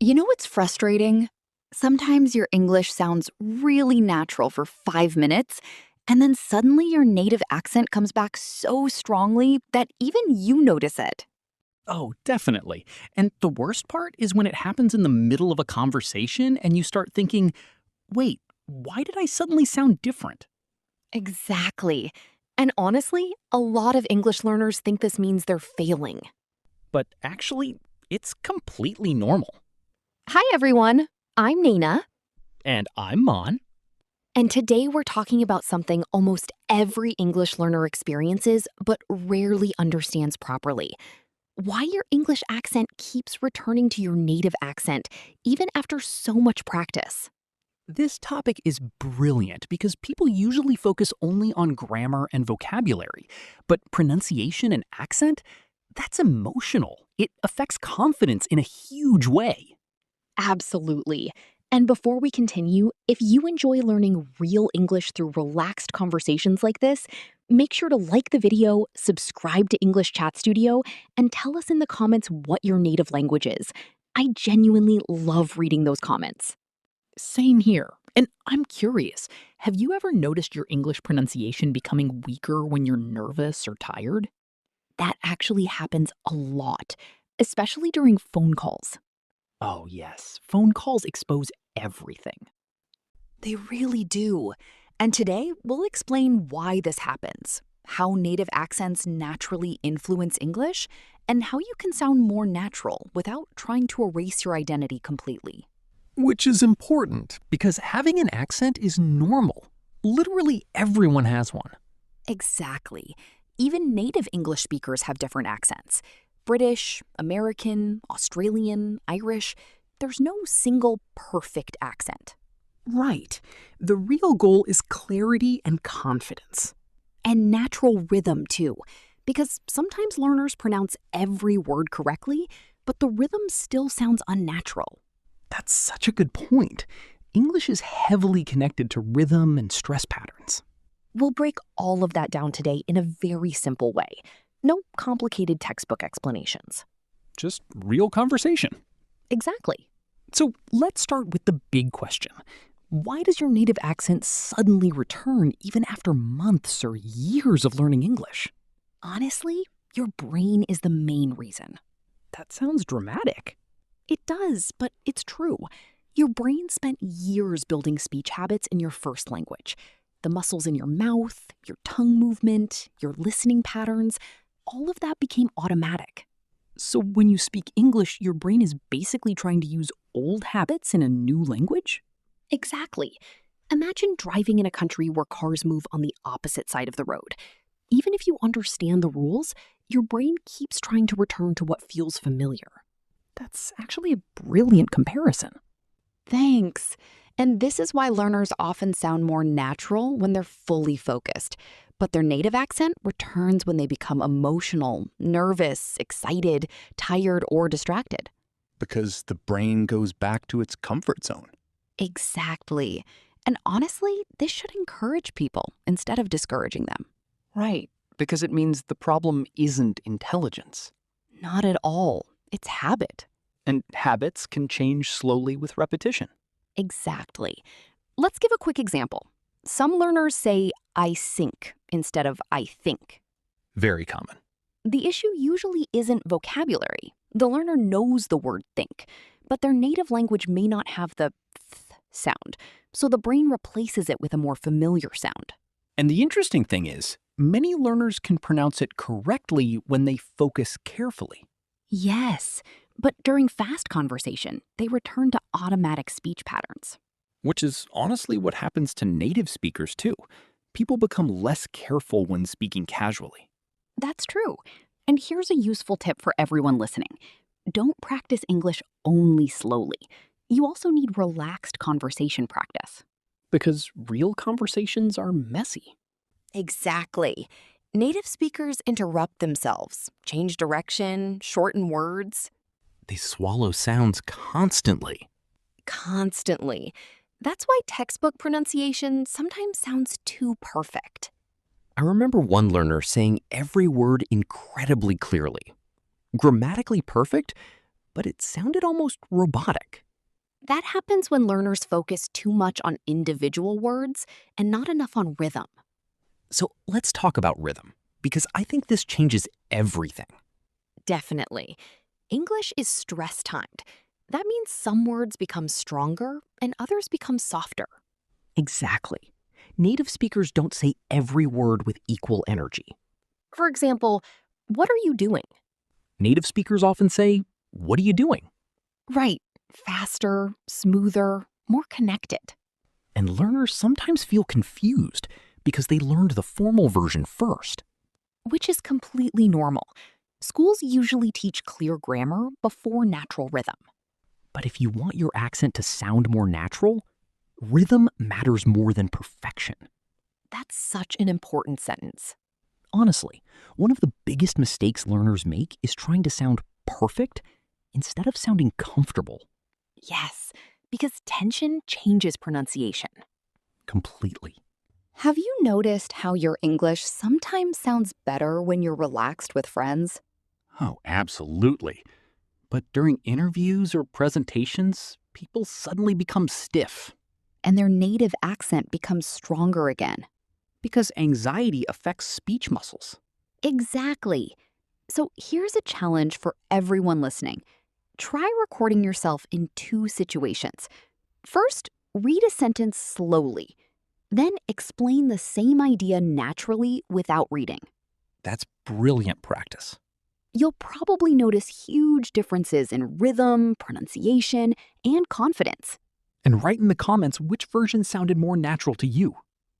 You know what's frustrating? Sometimes your English sounds really natural for 5 minutes, and then suddenly your native accent comes back so strongly that even you notice it. Oh, definitely. And the worst part is when it happens in the middle of a conversation and you start thinking, wait, why did I suddenly sound different? Exactly. And honestly, a lot of English learners think this means they're failing. But actually, it's completely normal. Hi, everyone. I'm Nina, And I'm Mon. and today we're talking about something almost every English learner experiences but rarely understands properly: why your English accent keeps returning to your native accent, even after so much practice. This topic is brilliant because people usually focus only on grammar and vocabulary. But pronunciation and accent, that's emotional. It affects confidence in a huge way. Absolutely. And before we continue, if you enjoy learning real English through relaxed conversations like this, make sure to like the video, subscribe to English Chat Studio, and tell us in the comments what your native language is. I genuinely love reading those comments. Same here. And I'm curious, have you ever noticed your English pronunciation becoming weaker when you're nervous or tired? That actually happens a lot, especially during phone calls. Oh, yes. Phone calls expose everything. They really do. And today, we'll explain why this happens, how native accents naturally influence English, and how you can sound more natural without trying to erase your identity completely. Which is important because having an accent is normal. Literally everyone has one. Exactly. Even native English speakers have different accents: British, American, Australian, Irish. There's no single perfect accent. Right. The real goal is clarity and confidence. And natural rhythm, too, because sometimes learners pronounce every word correctly, but the rhythm still sounds unnatural. That's such a good point. English is heavily connected to rhythm and stress patterns. We'll break all of that down today in a very simple way. No complicated textbook explanations. Just real conversation. Exactly. So let's start with the big question. Why does your native accent suddenly return even after months or years of learning English? Honestly, your brain is the main reason. That sounds dramatic. It does, but it's true. Your brain spent years building speech habits in your first language. The muscles in your mouth, your tongue movement, your listening patterns, all of that became automatic. So when you speak English, your brain is basically trying to use old habits in a new language? Exactly. Imagine driving in a country where cars move on the opposite side of the road. Even if you understand the rules, your brain keeps trying to return to what feels familiar. That's actually a brilliant comparison. Thanks. And this is why learners often sound more natural when they're fully focused, but their native accent returns when they become emotional, nervous, excited, tired, or distracted. Because the brain goes back to its comfort zone. Exactly. And honestly, this should encourage people instead of discouraging them. Right, because it means the problem isn't intelligence. Not at all. It's habit. And habits can change slowly with repetition. Exactly. Let's give a quick example. Some learners say I sink instead of I think. Very common. The issue usually isn't vocabulary. The learner knows the word think, but their native language may not have the th sound, so the brain replaces it with a more familiar sound. And the interesting thing is, many learners can pronounce it correctly when they focus carefully. Yes, but during fast conversation, they return to automatic speech patterns. Which is honestly what happens to native speakers too. People become less careful when speaking casually. That's true. And here's a useful tip for everyone listening. Don't practice English only slowly. You also need relaxed conversation practice. Because real conversations are messy. Exactly. Native speakers interrupt themselves, change direction, shorten words. They swallow sounds constantly. Constantly. That's why textbook pronunciation sometimes sounds too perfect. I remember one learner saying every word incredibly clearly. Grammatically perfect, but it sounded almost robotic. That happens when learners focus too much on individual words and not enough on rhythm. So let's talk about rhythm, because I think this changes everything. Definitely. English is stress timed. That means some words become stronger and others become softer. Exactly. Native speakers don't say every word with equal energy. For example, what are you doing? Native speakers often say, "What are you doing?" Right. Faster, smoother, more connected. And learners sometimes feel confused because they learned the formal version first. Which is completely normal. Schools usually teach clear grammar before natural rhythm. But if you want your accent to sound more natural, rhythm matters more than perfection. That's such an important sentence. Honestly, one of the biggest mistakes learners make is trying to sound perfect instead of sounding comfortable. Yes, because tension changes pronunciation. Completely. Have you noticed how your English sometimes sounds better when you're relaxed with friends? Oh, absolutely. But during interviews or presentations, people suddenly become stiff. And their native accent becomes stronger again. Because anxiety affects speech muscles. Exactly. So here's a challenge for everyone listening. Try recording yourself in two situations. First, read a sentence slowly. Then explain the same idea naturally without reading. That's brilliant practice. You'll probably notice huge differences in rhythm, pronunciation, and confidence. And write in the comments which version sounded more natural to you.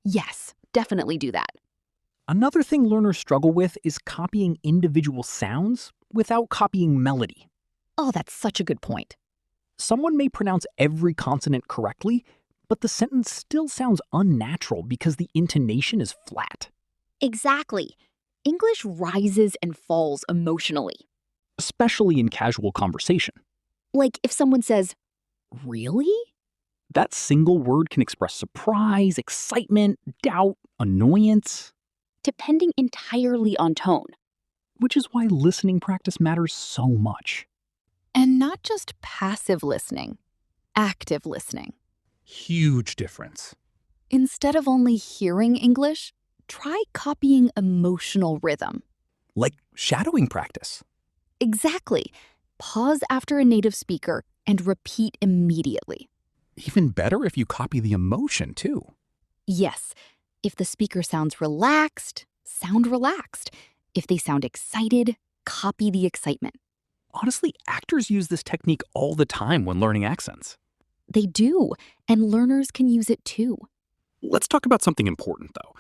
Yes, definitely do that. Another thing learners struggle with is copying individual sounds without copying melody. Oh, that's such a good point. Someone may pronounce every consonant correctly, but the sentence still sounds unnatural because the intonation is flat. Exactly. English rises and falls emotionally. Especially in casual conversation. Like if someone says, "Really?" That single word can express surprise, excitement, doubt, annoyance, Depending entirely on tone. which is why listening practice matters so much. And not just passive listening, active listening. Huge difference. Instead of only hearing English, try copying emotional rhythm. Like shadowing practice. Exactly. Pause after a native speaker and repeat immediately. Even better if you copy the emotion, too. Yes, if the speaker sounds relaxed, sound relaxed. If they sound excited, copy the excitement. Honestly, actors use this technique all the time when learning accents. They do, and learners can use it too. Let's talk about something important, though.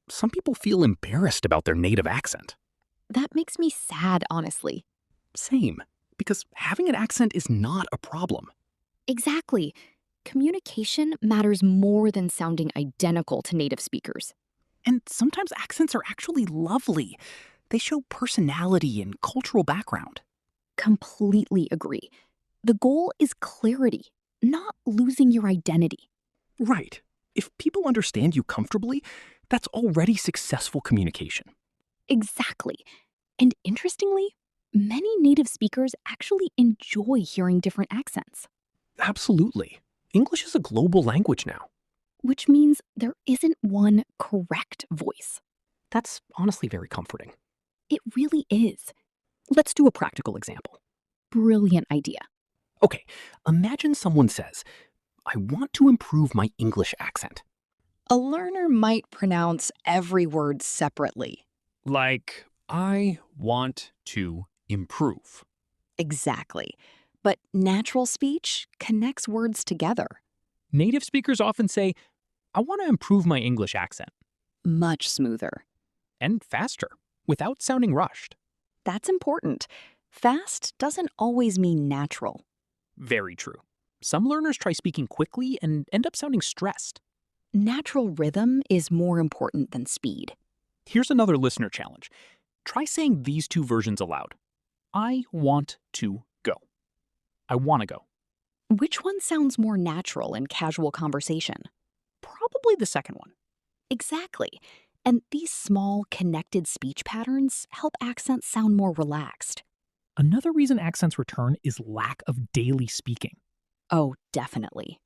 Some people feel embarrassed about their native accent. That makes me sad, honestly. Same, because having an accent is not a problem. Exactly. Communication matters more than sounding identical to native speakers. And sometimes accents are actually lovely. They show personality and cultural background. Completely agree. The goal is clarity, not losing your identity. Right. If people understand you comfortably, that's already successful communication. Exactly. And interestingly, many native speakers actually enjoy hearing different accents, Absolutely. English is a global language now. which means there isn't one correct voice. That's honestly very comforting. It really is. Let's do a practical example. Brilliant idea. Okay, imagine someone says, "I want to improve my English accent." A learner might pronounce every word separately. Like, I want to improve. Exactly. But natural speech connects words together. Native speakers often say, "I want to improve my English accent," Much smoother. and faster, without sounding rushed. That's important. Fast doesn't always mean natural. Very true. Some learners try speaking quickly and end up sounding stressed. Natural rhythm is more important than speed. Here's another listener challenge. Try saying these two versions aloud. I want to go. I want to go. Which one sounds more natural in casual conversation? Probably the second one. Exactly. And these small, connected speech patterns help accents sound more relaxed. Another reason accents return is lack of daily speaking. Oh, definitely.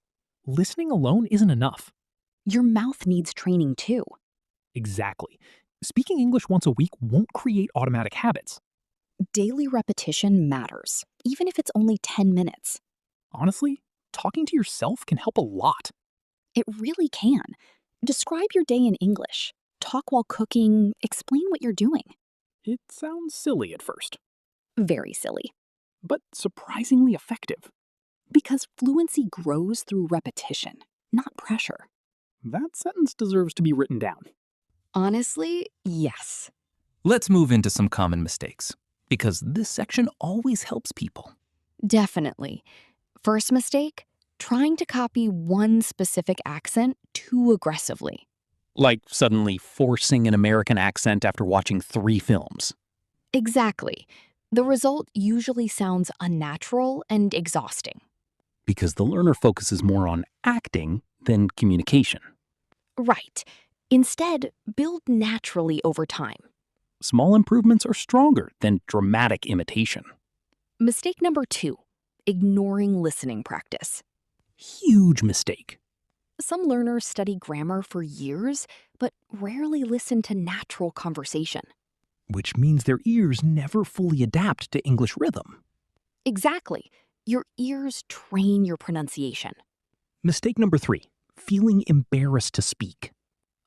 Listening alone isn't enough. Your mouth needs training too. Exactly. Speaking English once a week won't create automatic habits. Daily repetition matters, even if it's only 10 minutes. Honestly, talking to yourself can help a lot. It really can. Describe your day in English. Talk while cooking. Explain what you're doing. It sounds silly at first, Very silly. but surprisingly effective. Because fluency grows through repetition, not pressure. That sentence deserves to be written down. Honestly, yes. Let's move into some common mistakes, because this section always helps people. Definitely. First mistake, trying to copy one specific accent too aggressively. Like suddenly forcing an American accent after watching 3 films. Exactly. The result usually sounds unnatural and exhausting. Because the learner focuses more on acting than communication. Right. Instead, build naturally over time. Small improvements are stronger than dramatic imitation. Mistake number 2, ignoring listening practice. Huge mistake. Some learners study grammar for years, but rarely listen to natural conversation. Which means their ears never fully adapt to English rhythm. Exactly. Your ears train your pronunciation. Mistake number 3, feeling embarrassed to speak.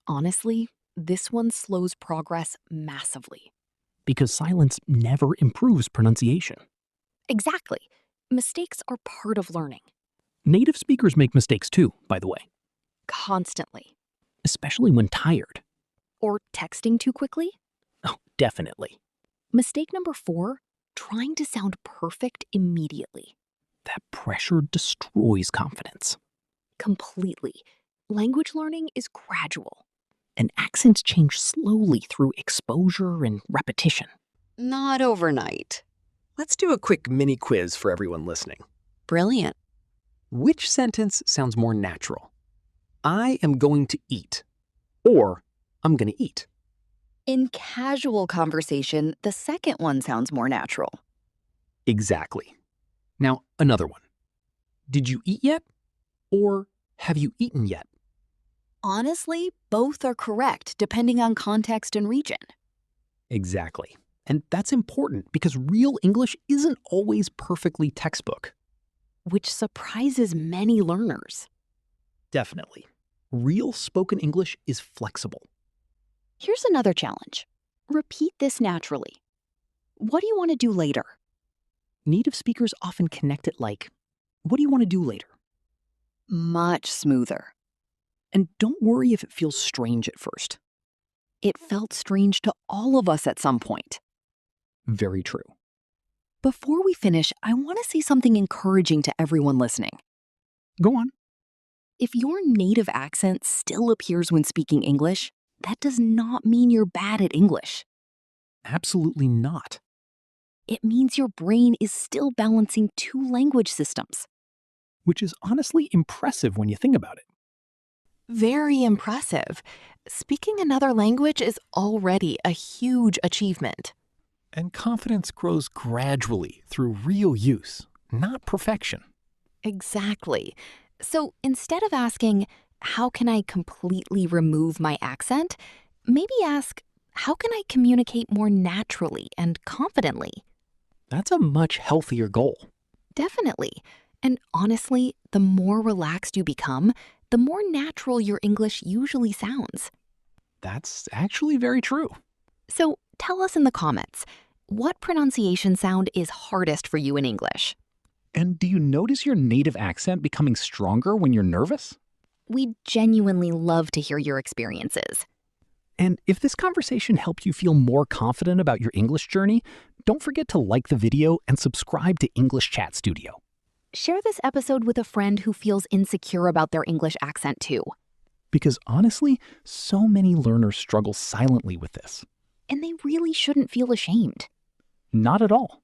Honestly, this one slows progress massively. Because silence never improves pronunciation. Exactly. Mistakes are part of learning. Native speakers make mistakes too, by the way, Constantly. especially when tired. Or texting too quickly? Oh, definitely. Mistake number 4, trying to sound perfect immediately. That pressure destroys confidence. Completely. Language learning is gradual. And accents change slowly through exposure and repetition. Not overnight. Let's do a quick mini quiz for everyone listening. Brilliant. Which sentence sounds more natural? I am going to eat. Or I'm going to eat. In casual conversation, the second one sounds more natural. Exactly. Now, another one. Did you eat yet? Or have you eaten yet? Honestly, both are correct depending on context and region. Exactly. And that's important because real English isn't always perfectly textbook. Which surprises many learners. Definitely. Real spoken English is flexible. Here's another challenge. Repeat this naturally. What do you want to do later? Native speakers often connect it like, what do you want to do later? Much smoother. And don't worry if it feels strange at first. It felt strange to all of us at some point. Very true. Before we finish, I want to say something encouraging to everyone listening. Go on. If your native accent still appears when speaking English, that does not mean you're bad at English. Absolutely not. It means your brain is still balancing 2 language systems. Which is honestly impressive when you think about it. Very impressive. Speaking another language is already a huge achievement. And confidence grows gradually through real use, not perfection. Exactly. So instead of asking, how can I completely remove my accent? Maybe ask, how can I communicate more naturally and confidently? That's a much healthier goal. Definitely. And honestly, the more relaxed you become, the more natural your English usually sounds. That's actually very true. So tell us in the comments, what pronunciation sound is hardest for you in English? And do you notice your native accent becoming stronger when you're nervous? We genuinely love to hear your experiences. And if this conversation helped you feel more confident about your English journey, don't forget to like the video and subscribe to English Chat Studio. Share this episode with a friend who feels insecure about their English accent too. Because honestly, so many learners struggle silently with this. And they really shouldn't feel ashamed. Not at all.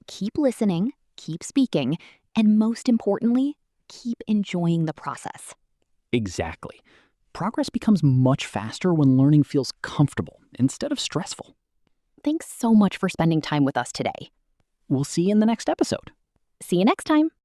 Keep listening, keep speaking, and most importantly, keep enjoying the process. Exactly. Progress becomes much faster when learning feels comfortable instead of stressful. Thanks so much for spending time with us today. we'll see you in the next episode. See you next time.